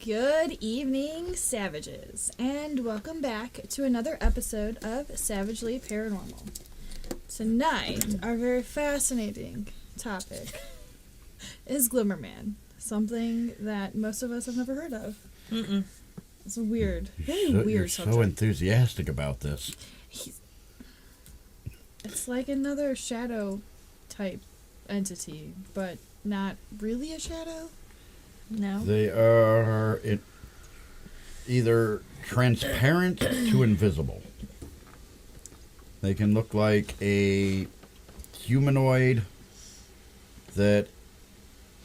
Good evening, savages, and welcome back to another episode of Savagely Paranormal. Tonight, our very fascinating topic is Glimmer Man, something that most of us have never heard of. Mm-mm. It's a weird, very You're weird subject. so enthusiastic about this. It's like another shadow type entity, but not really a shadow. No. They are either transparent to invisible. They can look like a humanoid that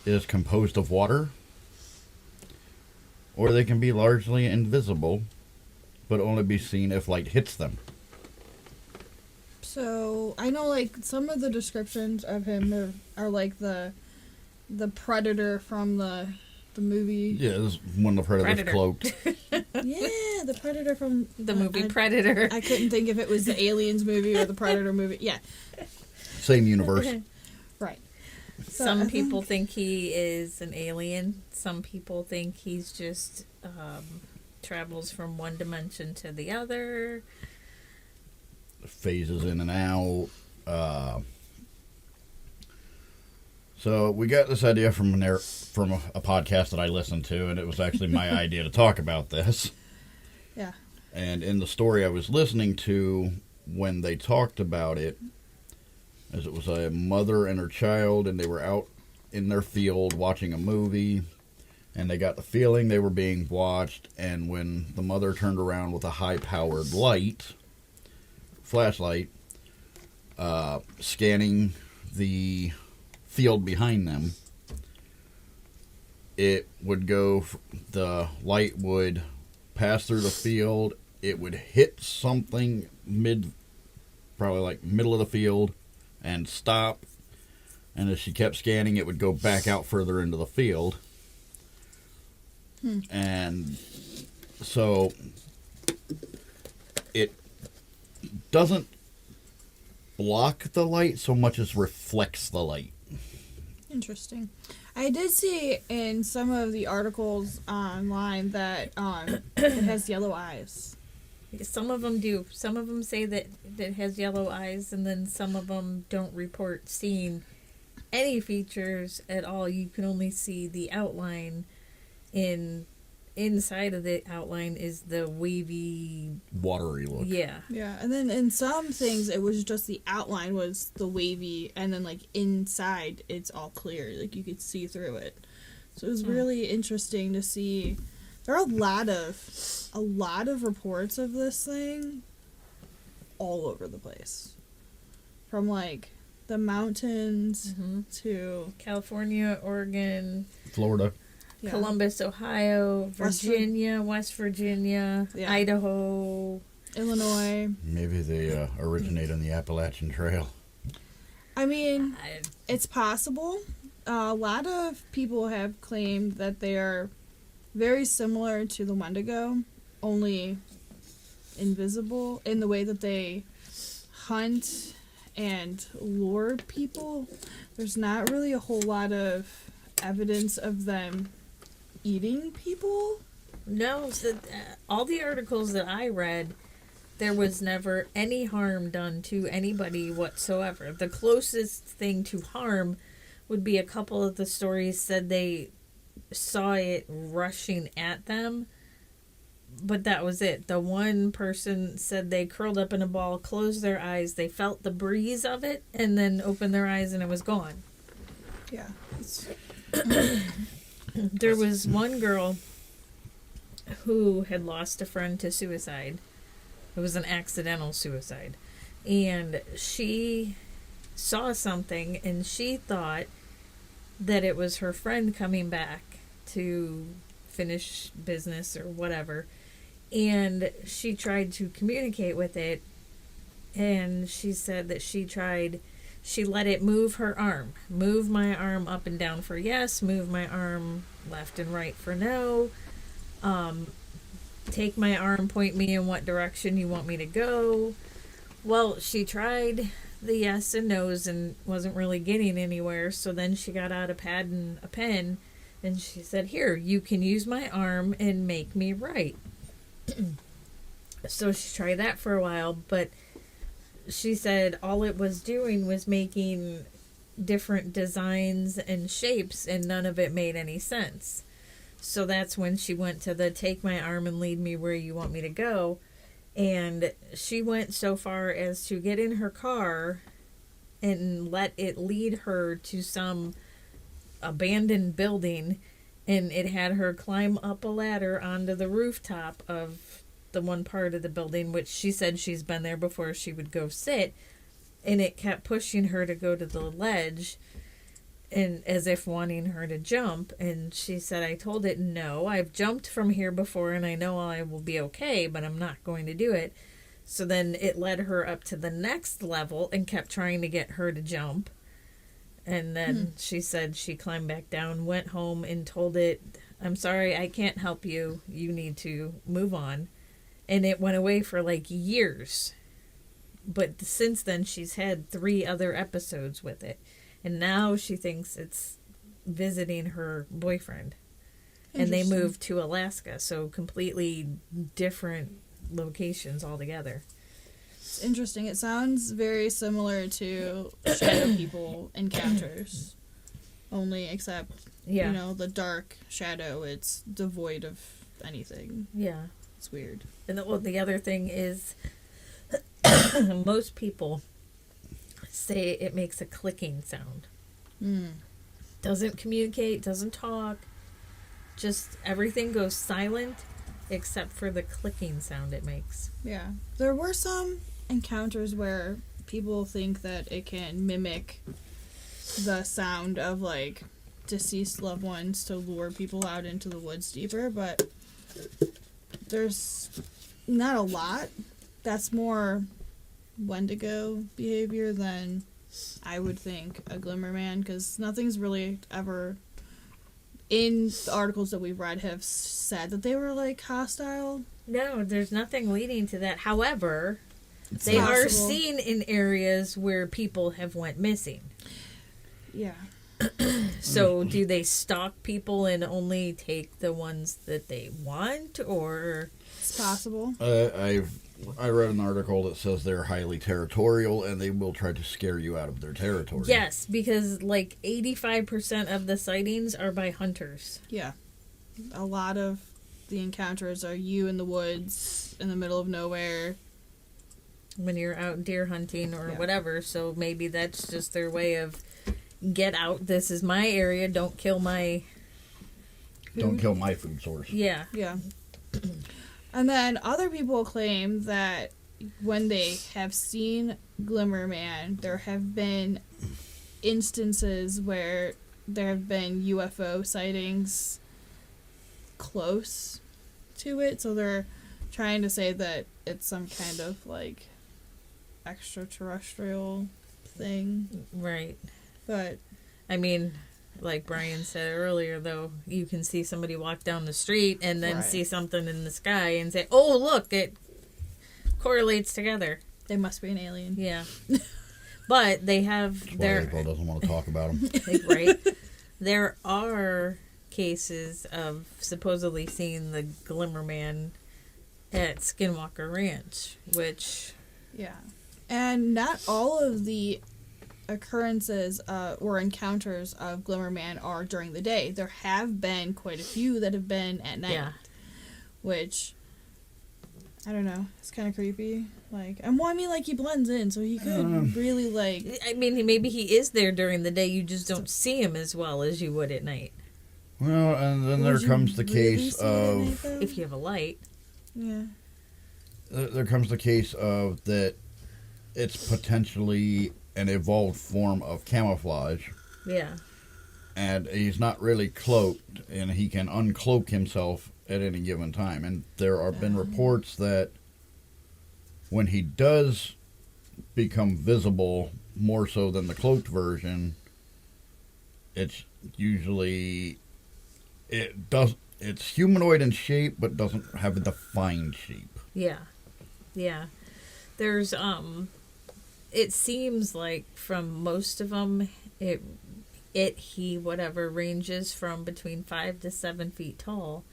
is composed of water, or they can be largely invisible, but only be seen if light hits them. So, I know, like, some of the descriptions of him are like the predator from the movie. Yeah, this is one of the predators cloaked. Yeah, the predator from... The movie Predator. I couldn't think if it was the Aliens movie or the Predator movie. Yeah. Same universe. Right. So, Some people think he is an alien. Some people think he's just travels from one dimension to the other. Phases in and out. So we got this idea from a podcast that I listened to, and it was actually my idea to talk about this. Yeah. And in the story I was listening to, when they talked about it, as it was a mother and her child, and they were out in their field watching a movie, and they got the feeling they were being watched, and when the mother turned around with a high-powered flashlight, scanning the field behind them, it would go, the light would pass through the field, it would hit something probably like middle of the field, and stop, and as she kept scanning, it would go back out further into the field. And so it doesn't block the light so much as reflects the light. Interesting. I did see in some of the articles online that it has yellow eyes. Some of them do. Some of them say that it has yellow eyes, and then some of them don't report seeing any features at all. You can only see the outline. Inside of the outline is the wavy, watery look. Yeah. Yeah, and then in some things it was just the outline was the wavy, and then like inside it's all clear, like you could see through it. So it was really interesting to see. There are a lot of reports of this thing all over the place, from like the mountains to California, Oregon, Florida. Yeah. Columbus, Ohio, Virginia, West Virginia, Idaho, Illinois. Maybe they originate on the Appalachian Trail. I mean, it's possible. A lot of people have claimed that they are very similar to the Wendigo, only invisible in the way that they hunt and lure people. There's not really a whole lot of evidence of them eating people. No, all the articles that I read, there was never any harm done to anybody whatsoever. The closest thing to harm would be a couple of the stories said they saw it rushing at them, but that was it. The one person said they curled up in a ball, closed their eyes, they felt the breeze of it, and then opened their eyes and it was gone. Yeah. There was one girl who had lost a friend to suicide. It was an accidental suicide. And she saw something, and she thought that it was her friend coming back to finish business or whatever. And she tried to communicate with it, and she said that she let it move her arm. Move my arm up and down for yes. Move my arm left and right for no. Take my arm, point me in what direction you want me to go. Well, she tried the yes and no's and wasn't really getting anywhere. So then she got out a pad and a pen And she said, "Here, you can use my arm and make me right." So she tried that for a while, but she said all it was doing was making different designs and shapes, and none of it made any sense. So that's when she went to the "take my arm and lead me where you want me to go." And she went so far as to get in her car and let it lead her to some abandoned building, and it had her climb up a ladder onto the rooftop of the one part of the building, which she said she's been there before she would go sit, and it kept pushing her to go to the ledge, and as if wanting her to jump. And she said, "I told it, no, I've jumped from here before and I know I will be okay, but I'm not going to do it." So then it led her up to the next level and kept trying to get her to jump. And then she said she climbed back down, went home, and told it, "I'm sorry, I can't help you. You need to move on." And it went away for like years. But since then, she's had 3 other episodes with it. And now she thinks it's visiting her boyfriend. And they moved to Alaska, so completely different locations altogether. It's interesting. It sounds very similar to shadow people encounters. Only except, Yeah. you know, the dark shadow, it's devoid of anything. Yeah. It's weird. And the other thing is, most people say it makes a clicking sound. Doesn't communicate, doesn't talk. Just everything goes silent except for the clicking sound it makes. Yeah. There were some encounters where people think that it can mimic the sound of, like, deceased loved ones to lure people out into the woods deeper, but there's not a lot. That's more Wendigo behavior than I would think a Glimmerman, because nothing's really ever in the articles that we've read have said that they were, like, hostile. No, there's nothing leading to that. However, It's they are possible. seen in areas where people have went missing. Yeah. So do they stalk people and only take the ones that they want, or? It's possible. I read an article that says they're highly territorial and they will try to scare you out of their territory. Yes, because like 85% of the sightings are by hunters. Yeah. A lot of the encounters are you in the woods, in the middle of nowhere. When you're out deer hunting or Yeah. whatever, so maybe that's just their way of, get out, this is my area, don't kill my... Don't kill my food source. Yeah. Yeah. And then other people claim that when they have seen Glimmerman, there have been instances where there have been UFO sightings close to it. So they're trying to say that it's some kind of, like, extraterrestrial thing. Right. But I mean, like Brian said earlier, though, you can see somebody walk down the street and then Right. see something in the sky and say, "Oh, look, it correlates together." they must be an alien. Yeah. But they have That's why their April doesn't want to talk about them. right. There are cases of supposedly seeing the Glimmerman at Skinwalker Ranch, which Yeah. And not all of the occurrences or encounters of Glimmerman are during the day. There have been quite a few that have been at night. Yeah. Which, I don't know, it's kind of creepy. Like, and well, I mean, like, he blends in, so he could really, like... I mean, maybe he is there during the day, you just don't see him as well as you would at night. Well, and then there Would you comes the really case see it at night, of... though? If you have a light. Yeah. There comes the case of that it's potentially an evolved form of camouflage, Yeah. and he's not really cloaked, and he can uncloak himself at any given time. And there have been reports that when he does become visible, more so than the cloaked version, it's usually it's humanoid in shape, but doesn't have a defined shape. Yeah. Yeah. There's, it seems like from most of them, whatever, ranges from between 5 to 7 feet tall,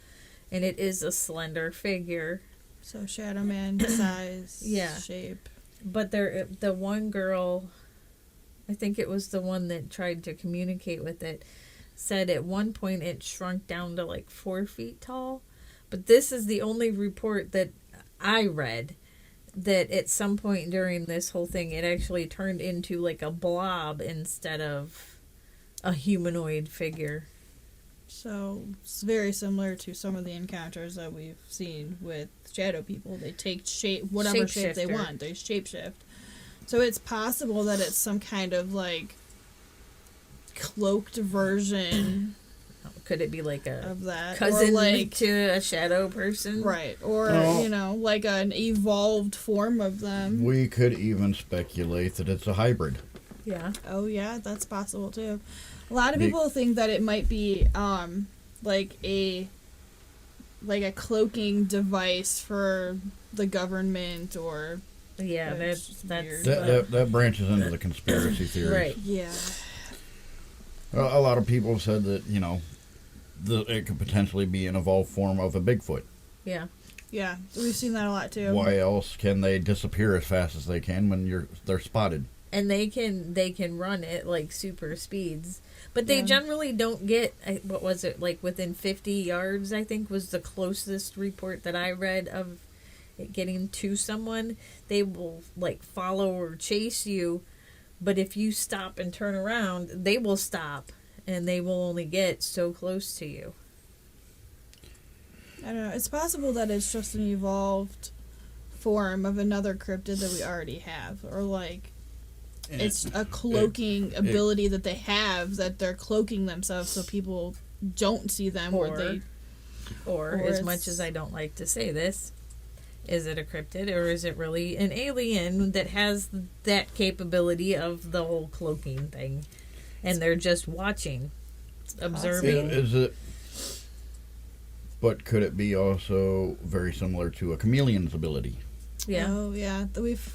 and it is a slender figure. So Shadow Man size, Yeah. shape. But the one girl, I think it was the one that tried to communicate with it, said at one point it shrunk down to like 4 feet tall. But this is the only report that I read that at some point during this whole thing it actually turned into like a blob instead of a humanoid figure. So it's very similar to some of the encounters that we've seen with shadow people. They take shape, whatever shape they Shapeshifter. want. They shapeshift. So it's possible that it's some kind of like cloaked version Could it be like a of that, cousin or like to a shadow person? right, or Oh. like an evolved form of them. We could even speculate that it's a hybrid. Yeah. Oh yeah, that's possible too. A lot of The- people think that it might be like a cloaking device for the government, or Yeah, That's that's weird. That branches into the conspiracy theories. right. yeah. A lot of people have said that, it could potentially be an evolved form of a Bigfoot. Yeah. Yeah, we've seen that a lot too. Why else can they disappear as fast as they can when they're spotted? And they can run at like super speeds, but they Yeah. generally don't get, what was it, like within 50 yards, I think was the closest report that I read of it getting to someone. They will like follow or chase you, but if you stop and turn around, they will stop and they will only get so close to you. I don't know. It's possible that it's just an evolved form of another cryptid that we already have, or like it's a cloaking ability that they have, that they're cloaking themselves so people don't see them, or they. Or Or as much it's- as I don't like to say this, is it a cryptid or is it really an alien that has that capability of the whole cloaking thing? And they're just watching, observing. Is it? But could it be also very similar to a chameleon's ability? Yeah. Oh yeah,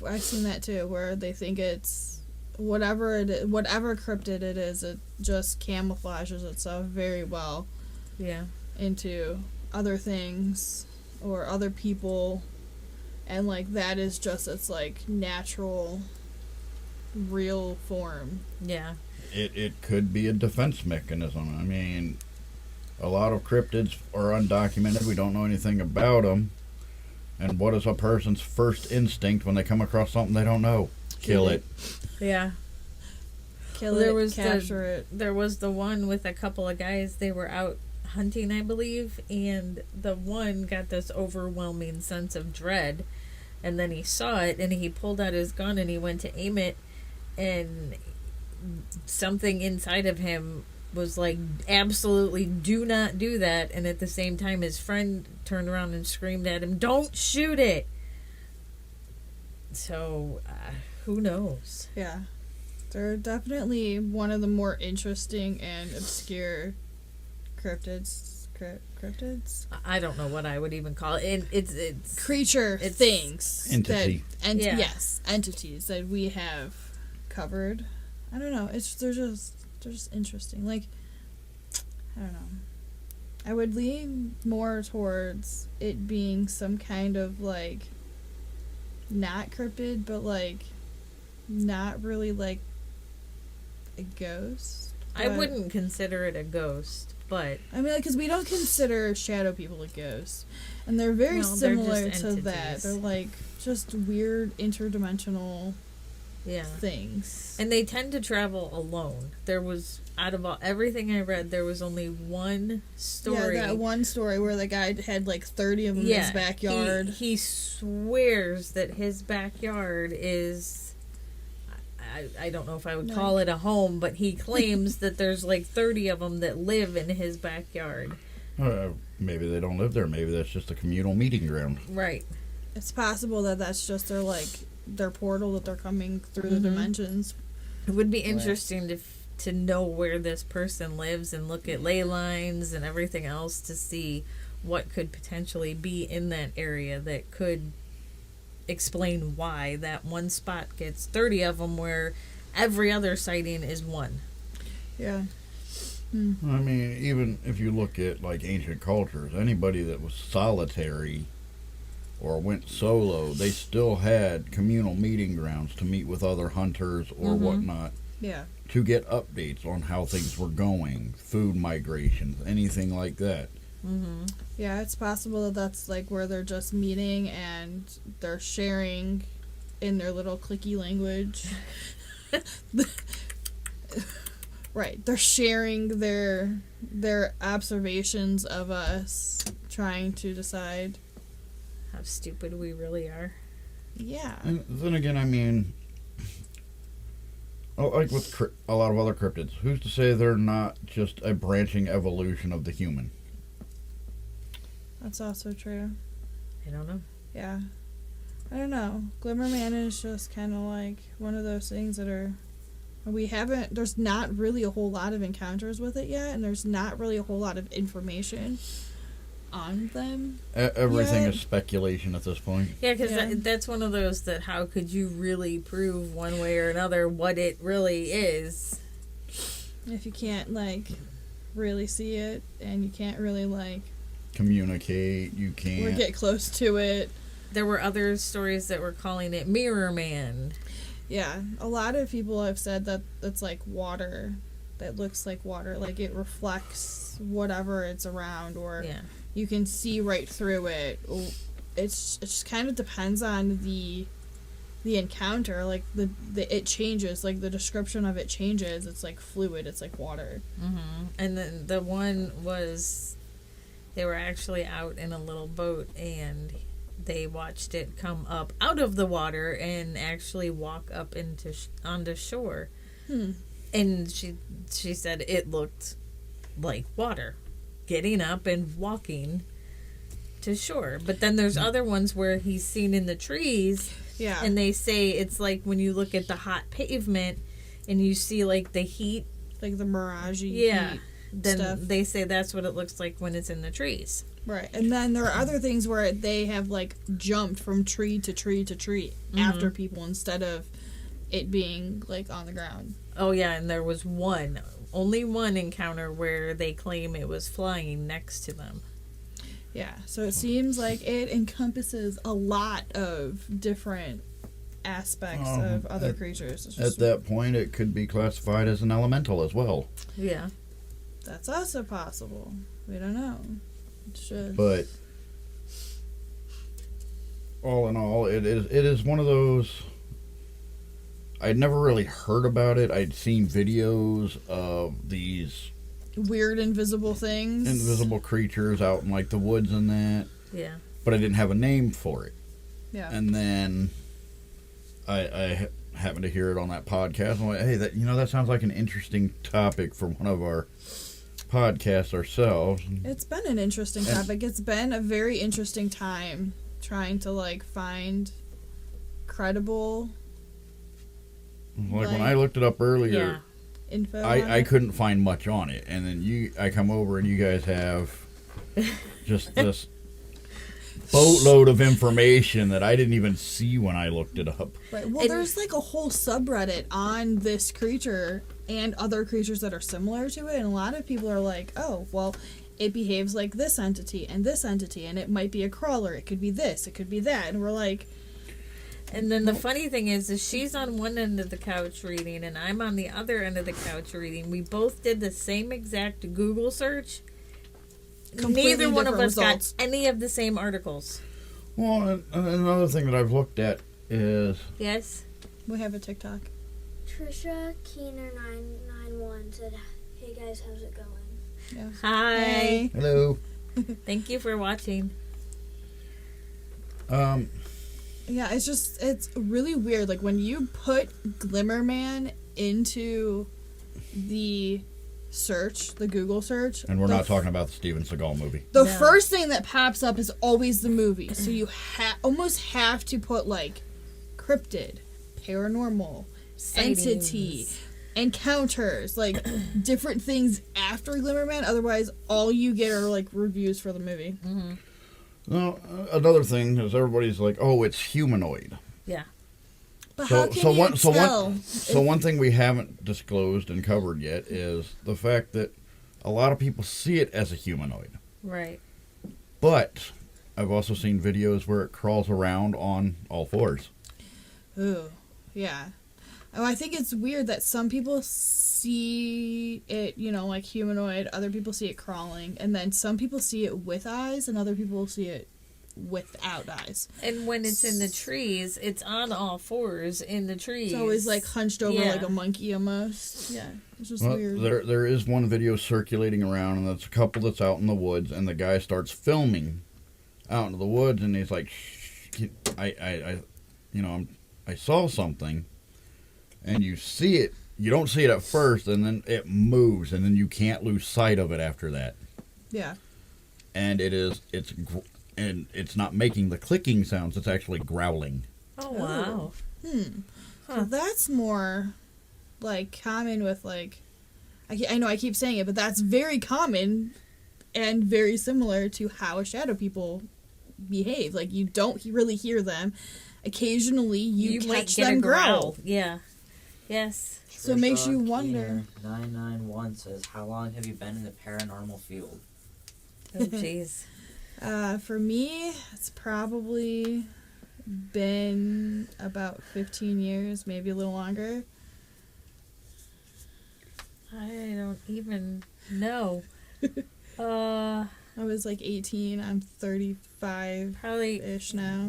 I've seen that too, where they think it's whatever cryptid it is, it just camouflages itself very well Yeah. into other things or other people, and like that is just its like natural, real form. Yeah. It could be a defense mechanism. I mean, a lot of cryptids are undocumented. We don't know anything about them. And what is a person's first instinct when they come across something they don't know? Kill it. Yeah. Kill There it, was capture it. There was the one with a couple of guys, they were out hunting, I believe, and the one got this overwhelming sense of dread, and then he saw it and he pulled out his gun and he went to aim it, and something inside of him was like, absolutely do not do that. And at the same time his friend turned around and screamed at him, don't shoot it. So who knows? Yeah. They're definitely one of the more interesting and obscure cryptids. Cryptids? I don't know what I would even call it. And it's Creature It's- things. Entity. Yeah. Yes, entities that we have covered. I don't know. They're just interesting. Like, I don't know. I would lean more towards it being some kind of like not cryptid, but like not really like a ghost. I but- wouldn't consider it a ghost, but I mean, because we don't consider shadow people a ghost, and they're very No, they're similar just to that. entities. They're like just weird interdimensional yeah. things. And they tend to travel alone. There was, out of everything I read, there was only one story. Yeah, that one story where the guy had like 30 of them in his backyard. He swears that his backyard is, I don't know if I would call it a home, but he claims that there's like 30 of them that live in his backyard. Maybe they don't live there. Maybe that's just a communal meeting ground. Right. It's possible that that's just their portal that they're coming through the dimensions. It would be interesting to know where this person lives and look at ley lines and everything else to see what could potentially be in that area that could explain why that one spot gets 30 of them where every other sighting is one. Yeah. I mean, even if you look at like ancient cultures, anybody that was solitary or went solo, they still had communal meeting grounds to meet with other hunters or whatnot. Yeah. To get updates on how things were going, food migrations, anything like that. Yeah, it's possible that that's like where they're just meeting and they're sharing in their little clicky language. Right, they're sharing their observations of us, trying to decide how stupid we really are. Yeah. And then again, I mean, like with a lot of other cryptids, who's to say they're not just a branching evolution of the human? That's also true. I don't know. Yeah. I don't know. Glimmerman is just kind of like one of those things that are... there's not really a whole lot of encounters with it yet, and there's not really a whole lot of information on them. Everything yet. is speculation at this point. Yeah, because that's one of those that how could you really prove one way or another what it really is? If you can't, like, really see it, and you can't really, like... communicate, you can't... or get close to it. There were other stories that were calling it Mirror Man. Yeah, a lot of people have said that it's like water, that looks like water, like it reflects whatever it's around, or you can see right through it. It just kind of depends on the encounter, like it changes, like the description of it changes. It's like fluid, it's like water. And then the one was, they were actually out in a little boat and they watched it come up out of the water and actually walk up onto shore. And she said it looked like water, getting up and walking to shore. But then there's other ones where he's seen in the trees. Yeah. And they say it's like when you look at the hot pavement and you see like the heat. Like the mirage heat. Then stuff. they say that's what it looks like when it's in the trees. Right. And then there are other things where they have, like, jumped from tree to tree to tree after people instead of it being, like, on the ground. Oh, yeah, and there was only one encounter where they claim it was flying next to them. Yeah, so it seems like it encompasses a lot of different aspects of other creatures. At that point, it could be classified as an elemental as well. Yeah. That's also possible. We don't know. It's just... But all in all, it is one of those... I'd never really heard about it. I'd seen videos of these... weird invisible things. Invisible creatures out in, like, the woods and that. Yeah. But I didn't have a name for it. Yeah. And then I happened to hear it on that podcast. I'm like, hey, that sounds like an interesting topic for one of our podcasts ourselves. It's been an interesting topic. It's been a very interesting time trying to, like, find credible... Like when I looked it up earlier, info. I couldn't find much on it. And then I come over and you guys have just this boatload of information that I didn't even see when I looked it up. Right. Well, there's like a whole subreddit on this creature and other creatures that are similar to it. And a lot of people are like, oh, well, it behaves like this entity, and it might be a crawler. It could be this. It could be that. And we're like... And then the funny thing is she's on one end of the couch reading and I'm on the other end of the couch reading. We both did the same exact Google search. Neither one of us got any of the same articles. Well, another thing that I've looked at is... Yes? We have a TikTok. Trisha Keener991 said, hey guys, how's it going? Yeah. Hi. Hey. Hello. Thank you for watching. Yeah, it's really weird. Like, when you put Glimmerman into the search, the Google search... And we're not talking about the Steven Seagal movie. The first thing that pops up is always the movie. So you almost have to put, like, cryptid, paranormal, Sightings. entity, encounters, like, different things after Glimmerman. Otherwise, all you get are, like, reviews for the movie. Mm-hmm. Well, another thing is everybody's like, oh, it's humanoid. Yeah. But how can you tell? So one thing we haven't disclosed and covered yet is the fact that a lot of people see it as a humanoid. Right. But I've also seen videos where it crawls around on all fours. Ooh, yeah. Oh, I think it's weird that some people see it, like humanoid, other people see it crawling, and then some people see it with eyes, and other people see it without eyes. And when it's in the trees, it's on all fours in the trees. It's always like hunched over like a monkey almost. Yeah, it's just weird. There is one video circulating around, and that's a couple that's out in the woods, and the guy starts filming out in the woods, and he's like, I saw something, and you see it. You don't see it at first, and then it moves, and then you can't lose sight of it after that. Yeah. And it's not making the clicking sounds, it's actually growling. Oh, wow. Huh. So that's more, like, common with, like... I know I keep saying it, but that's very common and very similar to how shadow people behave. Like, you don't really hear them. Occasionally, you catch might get them a growl. Yeah. Yes. So it makes you wonder. 991 says, how long have you been in the paranormal field? Oh, jeez. For me, it's probably been about 15 years, maybe a little longer. I don't even know. I was like 18. I'm 35-ish Probably now.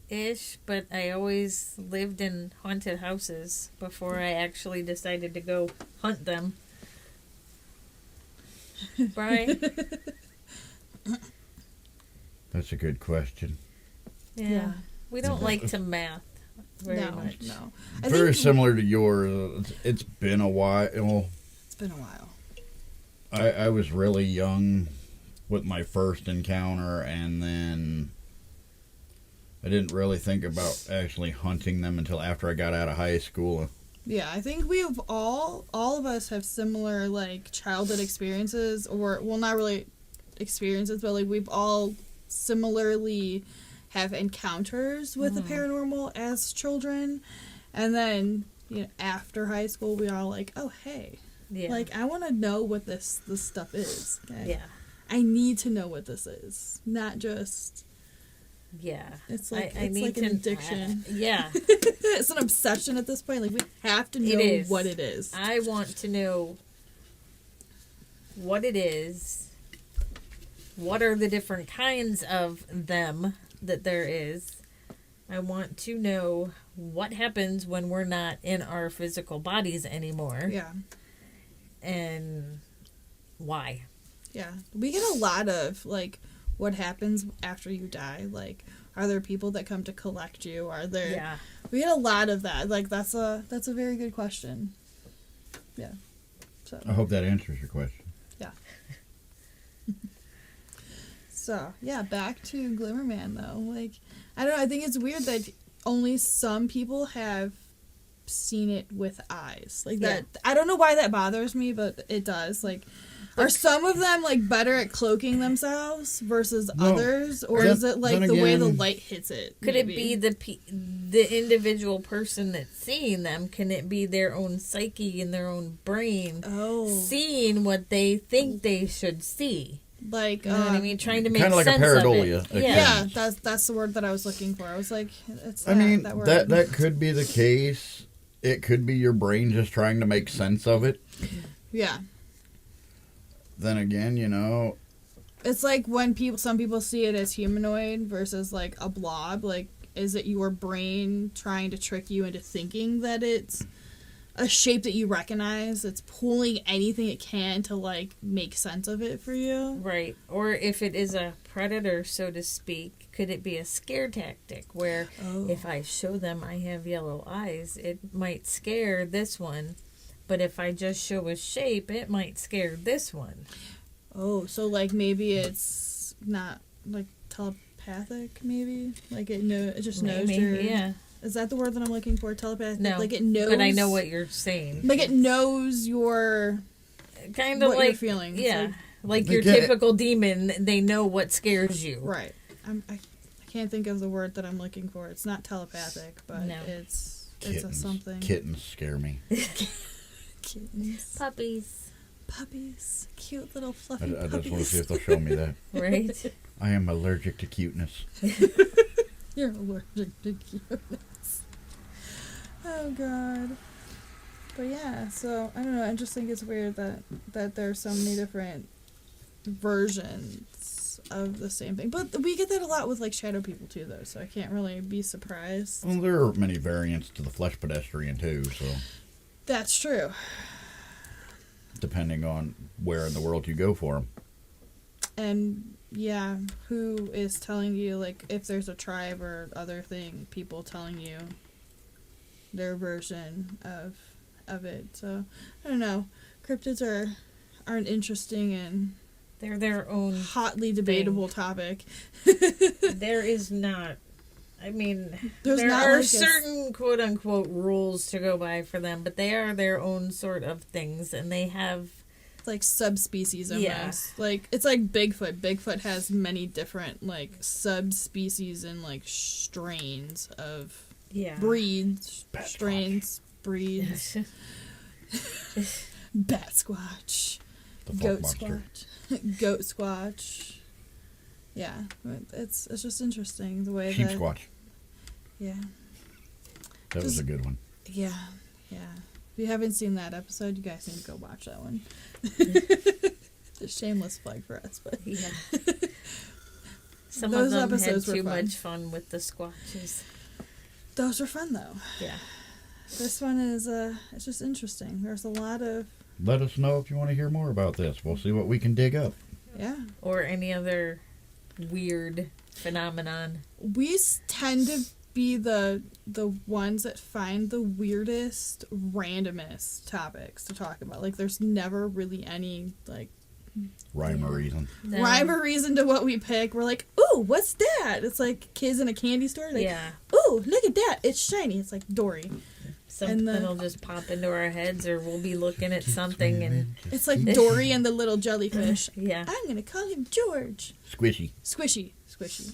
9-ish, but I always lived in haunted houses before I actually decided to go hunt them. Brian? That's a good question. Yeah. We don't like to math very much. No. Very similar to yours. It's been a while. It's been a while. I was really young with my first encounter, and then I didn't really think about actually hunting them until after I got out of high school. Yeah, I think we've all of us have similar, like, childhood experiences, or, well, not really experiences, but, like, we've all similarly have encounters with the paranormal as children, and then, after high school, we all like, oh, hey, like, I want to know what this stuff is. Okay? Yeah. I need to know what this is, not just... Yeah. It's like I it's need like an addiction. Yeah. It's an obsession at this point. Like, we have to know what it is. I want to know what it is. What are the different kinds of them that there is? I want to know what happens when we're not in our physical bodies anymore. Yeah. And why. Yeah. We get a lot of, like, what happens after you die. Like, are there people that come to collect you? Are there... Yeah. We get a lot of that. Like, that's a very good question. Yeah. So. I hope that answers your question. Yeah. So, yeah, back to Glimmerman, though. Like, I don't know, I think it's weird that only some people have seen it with eyes. Like, that, I don't know why that bothers me, but it does. Like, are some of them, like, better at cloaking themselves versus others? Or is it, like, the way the light hits it? Could it be the individual person that's seeing them? Can it be their own psyche and their own brain seeing what they think they should see? Like, you know what I mean? Trying to make kind of like sense a pareidolia. of it. Yeah, that's the word that I was looking for. I was like, it's that word. that could be the case. It could be your brain just trying to make sense of it. Yeah. Then again, it's like when some people see it as humanoid versus like a blob. Like, is it your brain trying to trick you into thinking that it's a shape that you recognize? It's pulling anything it can to, like, make sense of it for you. Right. Or if it is a predator, so to speak, could it be a scare tactic where if I show them I have yellow eyes, it might scare this one, but if I just show a shape, it might scare this one. Oh, so, like, maybe it's not, like, telepathic, maybe? Like, it just knows your... Yeah. Is that the word that I'm looking for? Telepathic? No, like, it knows... but I know what you're saying. Like, it knows your... Kind of what like... you're feeling. Yeah. Like your typical demon, they know what scares you. Right. I can't think of the word that I'm looking for. It's not telepathic, but No. it's Kittens. a something. Kittens scare me. Kittens. Puppies. Puppies. Cute little I fluffy just want to puppies. see if they'll show me that. Right? I am allergic to cuteness. You're allergic to cuteness. Oh god. But yeah, so I don't know. I just think it's weird that there's so many different versions of the same thing. But we get that a lot with like shadow people too, though. So I can't really be surprised. Well, there are many variants to the flesh pedestrian too. So That's true. depending on where in the world you go for them. And yeah, who is telling you, like, if there's a tribe or other thing, people telling you their version of it. So I don't know. Cryptids are an interesting and They're their own. hotly debatable topic. There is not. I mean, There's there not are like certain quote unquote rules to go by for them, but they are their own sort of things, and they have. Like subspecies almost. Yeah. Like it's like Bigfoot. Bigfoot has many different like subspecies and like strains of Yeah. breeds, Bat strains, breeds. Bat Squatch, The fuck Goat monster. Squatch, Goat Squatch. Yeah, it's just interesting the way Sheep that. squatch. Yeah, That was a good one. yeah. If you haven't seen that episode, you guys need to go watch that one. Just shameless plug for us, but Yeah. Some Those of them had episodes were too fun. much fun with the squatches. those were fun though. Yeah. This one is it's just interesting. There's a lot of Let us know if you want to hear more about this. We'll see what we can dig up. yeah. Or any other weird phenomenon. We tend to be the ones that find the weirdest, randomest topics to talk about. Like, there's never really any like Rhyme or reason. No. rhyme or reason to what we pick. We're like, ooh, what's that? It's like kids in a candy store. Like, Yeah. ooh, look at that! It's shiny. It's like Dory. Something the- will just pop into our heads, or we'll be looking at something and It's like Dory and the little jellyfish. yeah. I'm gonna call him George. Squishy. Squishy.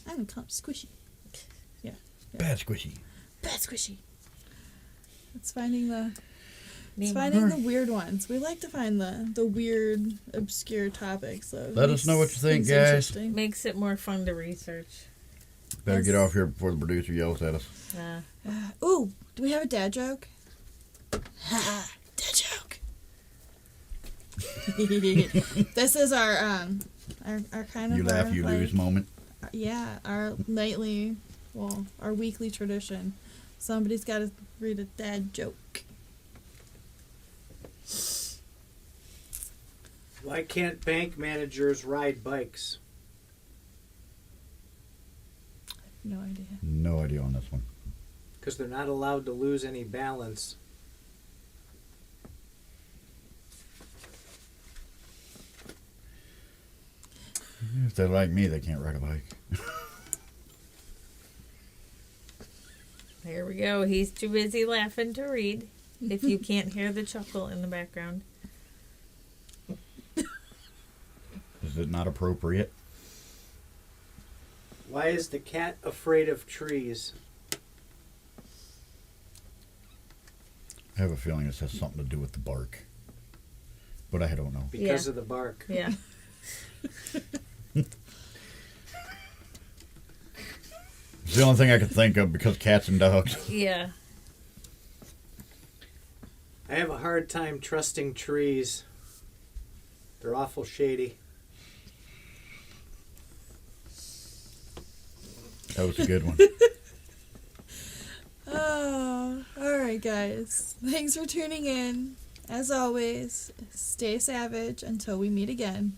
I'm gonna call him Squishy. Bad squishy. Bad Squishy. It's finding the Name- weird ones. We like to find the weird, obscure topics. So Let us know what you think, guys. Makes it more fun to research. Better Yes. get off here before the producer yells at us. Ooh, do we have a dad joke? Ha! Dad joke. This is our kind of You laugh, our, you like, lose moment. Yeah, our nightly, our weekly tradition. Somebody's got to read a dad joke. Why can't bank managers ride bikes? No idea. No idea on this one. Because they're not allowed to lose any balance. If they're like me, they can't ride a bike. There we go. He's too busy laughing to read. If you can't hear the chuckle in the background. Is it not appropriate? Why is the cat afraid of trees? I have a feeling this has something to do with the bark. But I don't know. Because Yeah. of the bark. Yeah. It's the only thing I could think of because cats and dogs. Yeah. I have a hard time trusting trees. They're awful shady. That was a good one. Oh, all right, guys. Thanks for tuning in. As always, stay savage until we meet again.